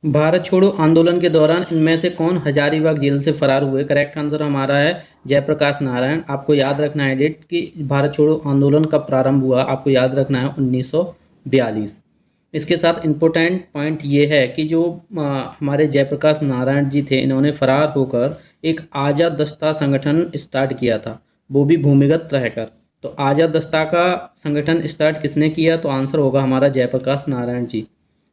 भारत छोड़ो आंदोलन के दौरान इनमें से कौन हजारीबाग जेल से फरार हुए? करेक्ट आंसर हमारा है जयप्रकाश नारायण। आपको याद रखना है डेट कि भारत छोड़ो आंदोलन कब प्रारंभ हुआ, आपको याद रखना है 1942। इसके साथ इम्पोर्टेंट पॉइंट ये है कि जो हमारे जयप्रकाश नारायण जी थे, इन्होंने फरार होकर एक आज़ाद दस्ता संगठन स्टार्ट किया था, वो भी भूमिगत रहकर। तो आज़ाद दस्ता का संगठन स्टार्ट किसने किया? तो आंसर होगा हमारा जयप्रकाश नारायण जी।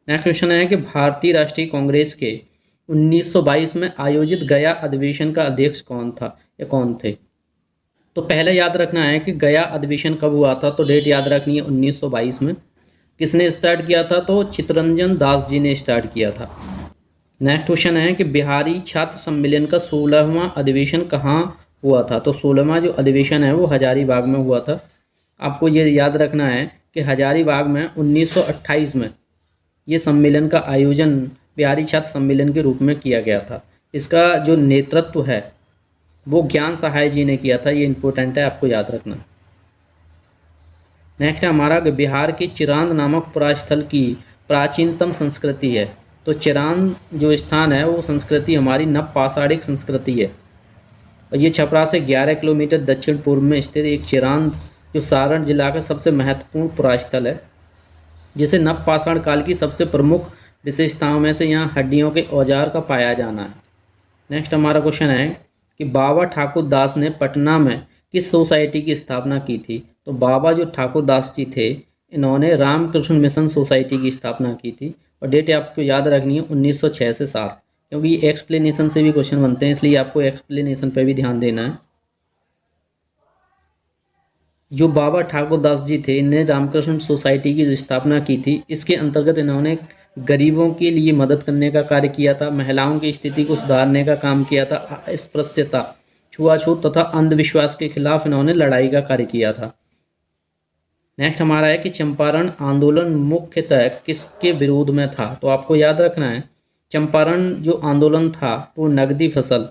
नेक्स्ट क्वेश्चन है कि भारतीय राष्ट्रीय कांग्रेस के 1922 में आयोजित गया अधिवेशन का अध्यक्ष कौन था या कौन थे? तो पहले याद रखना है कि गया अधिवेशन कब हुआ था, तो डेट याद रखनी है 1922 में। किसने स्टार्ट किया था? तो चित्तरंजन दास जी ने स्टार्ट किया था। नेक्स्ट क्वेश्चन है कि बिहारी छात्र सम्मेलन का 16वां अधिवेशन कहाँ हुआ था? तो 16वां जो अधिवेशन है वो हजारीबाग में हुआ था। आपको ये याद रखना है कि हजारीबाग में 1928 में ये सम्मेलन का आयोजन बिहारी छात्र सम्मेलन के रूप में किया गया था। इसका जो नेतृत्व है वो ज्ञान सहाय जी ने किया था। ये इम्पोर्टेंट है, आपको याद रखना। नेक्स्ट है हमारा कि बिहार की चिरांद नामक पुरास्थल की प्राचीनतम संस्कृति है। तो चिरांद जो स्थान है वो संस्कृति हमारी नवपाषाणिक संस्कृति है, और ये छपरा से 11 किलोमीटर दक्षिण पूर्व में स्थित एक चिरांद जो सारण जिला का सबसे महत्वपूर्ण पुरास्थल है, जिसे नवपाषाण काल की सबसे प्रमुख विशेषताओं में से यहाँ हड्डियों के औजार का पाया जाना है। नेक्स्ट हमारा क्वेश्चन है कि बाबा ठाकुर दास ने पटना में किस सोसाइटी की स्थापना की थी? तो बाबा जो ठाकुर दास जी थे, इन्होंने रामकृष्ण मिशन सोसाइटी की स्थापना की थी, और डेट आपको याद रखनी है 1906 से 7, क्योंकि ये एक्सप्लेनेशन से भी क्वेश्चन बनते हैं, इसलिए आपको एक्सप्लेनेशन पर भी ध्यान देना है। जो बाबा ठाकुर दास जी थे, इन्हें रामकृष्ण सोसाइटी की जो स्थापना की थी, इसके अंतर्गत इन्होंने गरीबों के लिए मदद करने का कार्य किया था, महिलाओं की स्थिति को सुधारने का काम किया था, अस्पृश्यता, छुआछूत तथा अंधविश्वास के खिलाफ इन्होंने लड़ाई का कार्य किया था। नेक्स्ट हमारा है कि चंपारण आंदोलन मुख्यतः किसके विरोध में था? तो आपको याद रखना है चंपारण जो आंदोलन था वो नगदी फसल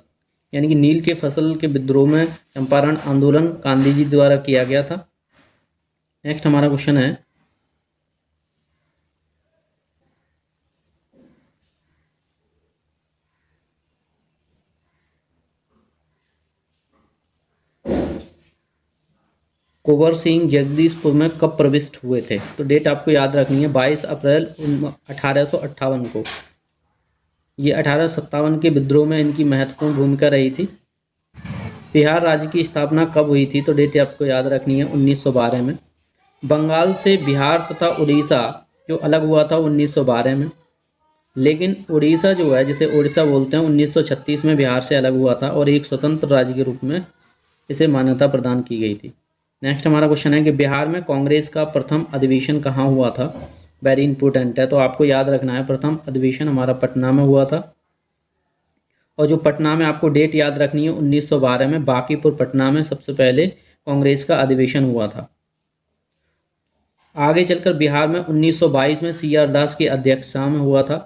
यानी कि नील के फसल के विद्रोह में चंपारण आंदोलन गांधी जी द्वारा किया गया था। नेक्स्ट हमारा क्वेश्चन है कुंवर सिंह जगदीशपुर में कब प्रविष्ट हुए थे? तो डेट आपको याद रखनी है 22 अप्रैल 1858 को। ये 1857 के विद्रोह में इनकी महत्वपूर्ण भूमिका रही थी। बिहार राज्य की स्थापना कब हुई थी? तो डेट आपको याद रखनी है 1912 में। बंगाल से बिहार तथा उड़ीसा जो अलग हुआ था 1912 में, लेकिन उड़ीसा जो है जिसे उड़ीसा बोलते हैं 1936 में बिहार से अलग हुआ था और एक स्वतंत्र राज्य के रूप में इसे मान्यता प्रदान की गई थी। नेक्स्ट हमारा क्वेश्चन है कि बिहार में कांग्रेस का प्रथम अधिवेशन कहाँ हुआ था? वेरी इंपॉर्टेंट है, तो आपको याद रखना है प्रथम अधिवेशन हमारा पटना में हुआ था। और जो पटना में आपको डेट याद रखनी है 1912 में बांकीपुर पटना में सबसे पहले कांग्रेस का अधिवेशन हुआ था। आगे चलकर बिहार में 1922 में CR दास की अध्यक्षता में हुआ था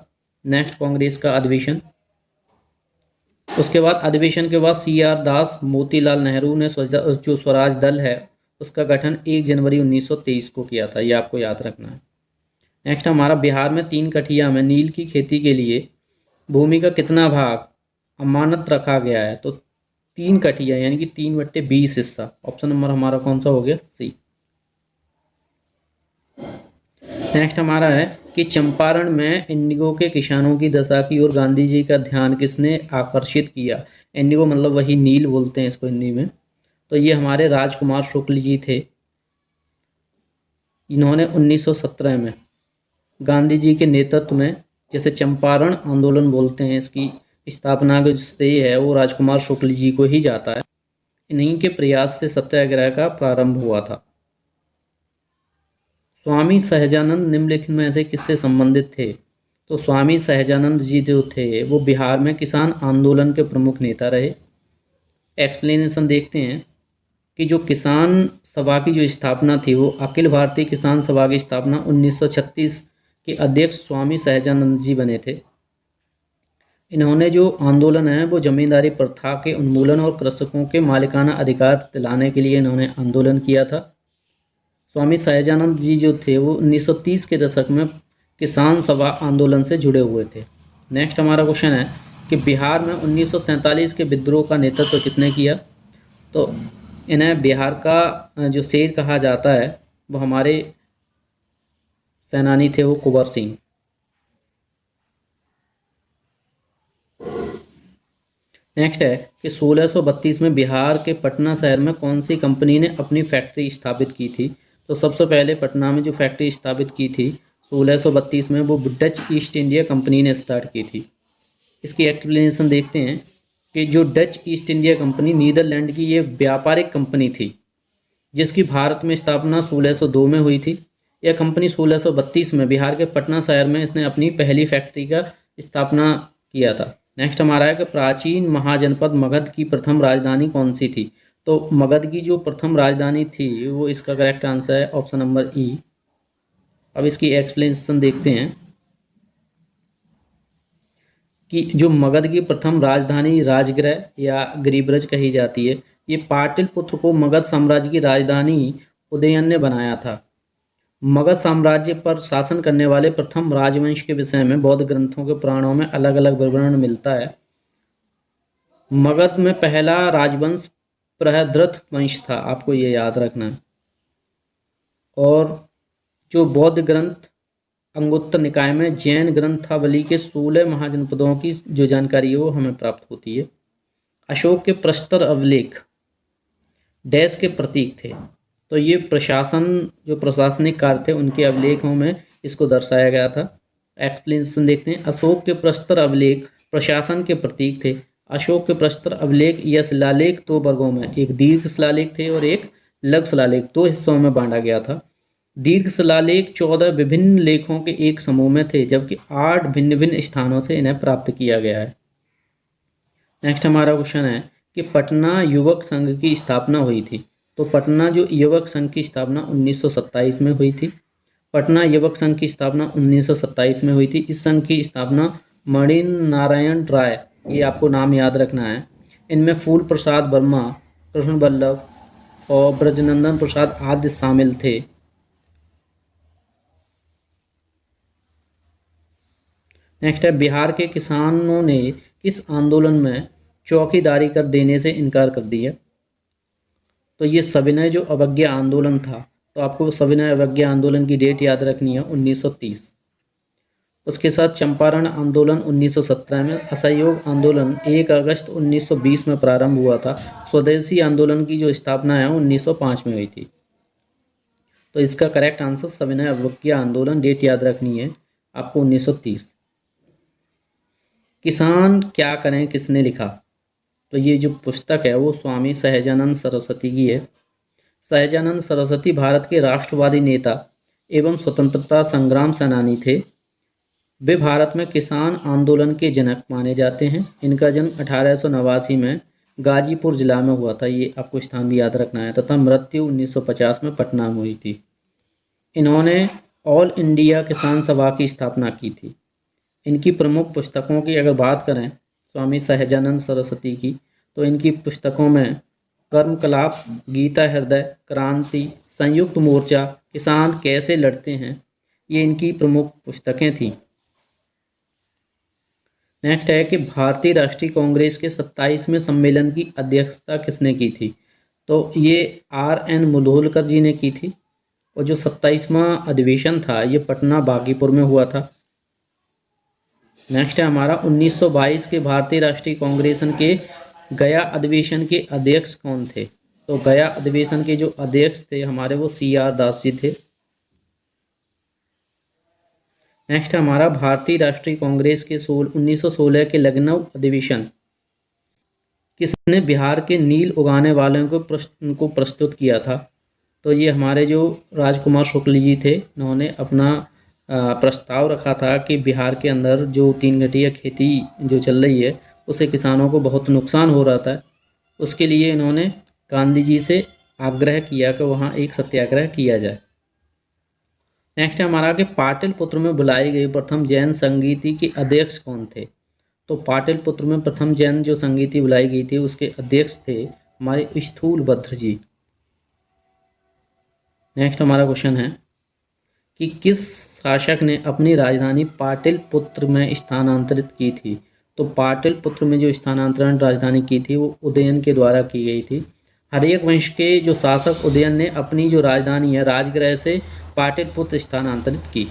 नेक्स्ट कांग्रेस का अधिवेशन। उसके बाद अधिवेशन के बाद CR दास मोतीलाल नेहरू ने जो स्वराज दल है उसका गठन 1 जनवरी 1923 को किया था, ये आपको याद रखना है। नेक्स्ट हमारा बिहार में 3 कठिया में नील की खेती के लिए भूमि का कितना भाग अमानत रखा गया है? तो 3 कठिया यानी कि 3/20 हिस्सा। ऑप्शन नंबर हमारा कौन सा हो गया? सी। नेक्स्ट हमारा है कि चंपारण में इंडिगो के किसानों की दशा की ओर गांधी जी का ध्यान किसने आकर्षित किया? इंडिगो मतलब वही नील बोलते हैं इसको हिंदी में। तो ये हमारे राजकुमार शुक्ल जी थे। इन्होंने 1917 में गांधी जी के नेतृत्व में, जैसे चंपारण आंदोलन बोलते हैं, इसकी स्थापना का श्रेय है वो राजकुमार शुक्ल जी को ही जाता है। इन्हीं के प्रयास से सत्याग्रह का प्रारंभ हुआ था। स्वामी सहजानंद निम्नलिखित में से किससे संबंधित थे? तो स्वामी सहजानंद जी जो थे वो बिहार में किसान आंदोलन के प्रमुख नेता रहे। एक्सप्लेनेशन देखते हैं कि जो किसान सभा की जो स्थापना थी वो अखिल भारतीय किसान सभा की स्थापना 1936 के अध्यक्ष स्वामी सहजानंद जी बने थे। इन्होंने जो आंदोलन है वो जमींदारी प्रथा के उन्मूलन और कृषकों के मालिकाना अधिकार दिलाने के लिए इन्होंने आंदोलन किया था। स्वामी सहजानंद जी जो थे वो 1930 के दशक में किसान सभा आंदोलन से जुड़े हुए थे। नेक्स्ट हमारा क्वेश्चन है कि बिहार में 1947 के विद्रोह का नेतृत्व किसने किया। तो इन्हें बिहार का जो शेर कहा जाता है वो हमारे सेनानी थे, वो कुंवर सिंह। नेक्स्ट है कि 1632 में बिहार के पटना शहर में कौन सी कंपनी ने अपनी फैक्ट्री स्थापित की थी। तो सबसे पहले पटना में जो फैक्ट्री स्थापित की थी 1632 में, वो डच ईस्ट इंडिया कंपनी ने स्टार्ट की थी। इसकी एक्सप्लेनेशन देखते हैं कि जो Dutch East India Company Netherland की ये व्यापारिक कंपनी थी, जिसकी भारत में स्थापना 1602 में हुई थी। यह कंपनी 1632 में बिहार के पटना शहर में इसने अपनी पहली फैक्ट्री का स्थापना किया था। नेक्स्ट हमारा है कि प्राचीन महाजनपद मगध की प्रथम राजधानी कौन सी थी। तो मगध की जो प्रथम राजधानी थी वो इसका करेक्ट आंसर है ऑप्शन नंबर ई। अब इसकी एक्सप्लेनेशन देखते हैं कि जो मगध की प्रथम राजधानी राजगृह या गिरिब्रज कही जाती है, ये पाटलिपुत्र को मगध साम्राज्य की राजधानी उदयन ने बनाया था। मगध साम्राज्य पर शासन करने वाले प्रथम राजवंश के विषय में बौद्ध ग्रंथों के पुराणों में अलग अलग विवरण मिलता है। मगध में पहला राजवंश बृहद्रथ वंश था, आपको ये याद रखना है। और जो बौद्ध ग्रंथ अंगुत्तर निकाय में जैन ग्रंथावली के 16 महाजनपदों की जो जानकारी है वो हमें प्राप्त होती है। अशोक के प्रस्तर अभिलेख डैश के प्रतीक थे। तो ये प्रशासन, जो प्रशासनिक कार्य थे उनके अभिलेखों में इसको दर्शाया गया था। एक्सप्लेनेशन देखते हैं। अशोक के प्रस्तर अभिलेख प्रशासन के प्रतीक थे। अशोक के प्रस्तर अभिलेख या शिलालेख दो वर्गों में, एक दीर्घ शिलालेख थे और एक लघु शिलालेख, दो हिस्सों में बांटा गया था। दीर्घ शिलालेख 14 विभिन्न लेखों के एक समूह में थे, जबकि 8 भिन्न भिन्न स्थानों से इन्हें प्राप्त किया गया है। नेक्स्ट हमारा क्वेश्चन है कि पटना युवक संघ की स्थापना हुई थी। तो पटना जो युवक संघ की स्थापना 1927 में हुई थी। पटना युवक संघ की स्थापना 1927 में हुई थी। इस संघ की स्थापना मणि नारायण राय, ये आपको नाम याद रखना है। इनमें फूल प्रसाद वर्मा, कृष्ण बल्लभ और ब्रजनंदन प्रसाद आदि शामिल थे। नेक्स्ट है बिहार के किसानों ने किस आंदोलन में चौकीदारी कर देने से इनकार कर दिया। तो ये सविनय जो अवज्ञा आंदोलन था, तो आपको सविनय अवज्ञा आंदोलन की डेट याद रखनी है 1930। उसके साथ चंपारण आंदोलन 1917 में, असहयोग आंदोलन 1 अगस्त 1920 में प्रारंभ हुआ था। स्वदेशी आंदोलन की जो स्थापना है 1905 में हुई थी। तो इसका करेक्ट आंसर सविनय अवज्ञा आंदोलन, डेट याद रखनी है आपको 1930। किसान क्या करें किसने लिखा। तो ये जो पुस्तक है वो स्वामी सहजानंद सरस्वती की है। सहजानंद सरस्वती भारत के राष्ट्रवादी नेता एवं स्वतंत्रता संग्राम सेनानी थे। वे भारत में किसान आंदोलन के जनक माने जाते हैं। इनका जन्म 1889 में गाजीपुर जिला में हुआ था, ये आपको स्थान भी याद रखना है, तथा मृत्यु 1950 में पटना में हुई थी। इन्होंने ऑल इंडिया किसान सभा की स्थापना की थी। इनकी प्रमुख पुस्तकों की अगर बात करें स्वामी सहजानंद सरस्वती की, तो इनकी पुस्तकों में कर्मकलाप, गीता हृदय, क्रांति, संयुक्त मोर्चा, किसान कैसे लड़ते हैं, ये इनकी प्रमुख पुस्तकें थीं। नेक्स्ट है कि भारतीय राष्ट्रीय कांग्रेस के 27वें सम्मेलन की अध्यक्षता किसने की थी। तो ये R.N. मुधोलकर जी ने की थी। और जो 27वां अधिवेशन था ये पटना बागीपुर में हुआ था। नेक्स्ट है हमारा 1922 के भारतीय राष्ट्रीय कांग्रेस के गया अधिवेशन के अध्यक्ष कौन थे। तो गया अधिवेशन के जो अध्यक्ष थे हमारे वो C.R. दास जी थे। नेक्स्ट है हमारा भारतीय राष्ट्रीय कांग्रेस के 1916 के लखनऊ अधिवेशन किसने बिहार के नील उगाने वालों को प्रस्तुत किया था। तो ये हमारे जो राजकुमार शुक्ल जी थे, इन्होंने अपना प्रस्ताव रखा था कि बिहार के अंदर जो 3 घटिया खेती जो चल रही है उससे किसानों को बहुत नुकसान हो रहा था। उसके लिए इन्होंने गांधी जी से आग्रह किया कि वहाँ एक सत्याग्रह किया जाए। नेक्स्ट है हमारा कि पाटलिपुत्र में बुलाई गई प्रथम जैन संगीति के अध्यक्ष कौन थे। तो पाटलिपुत्र में प्रथम जैन जो संगीति बुलाई गई थी उसके अध्यक्ष थे हमारे स्थूलभद्र जी। नेक्स्ट हमारा क्वेश्चन है कि किस शासक ने अपनी राजधानी पाटलिपुत्र में स्थानांतरित की थी? तो पाटलिपुत्र में जो स्थानांतरण राजधानी की थी वो उदयन के द्वारा की गई थी। हर्यक वंश के जो शासक उदयन ने अपनी जो राजधानी है राजगृह से पाटलिपुत्र स्थानांतरित की।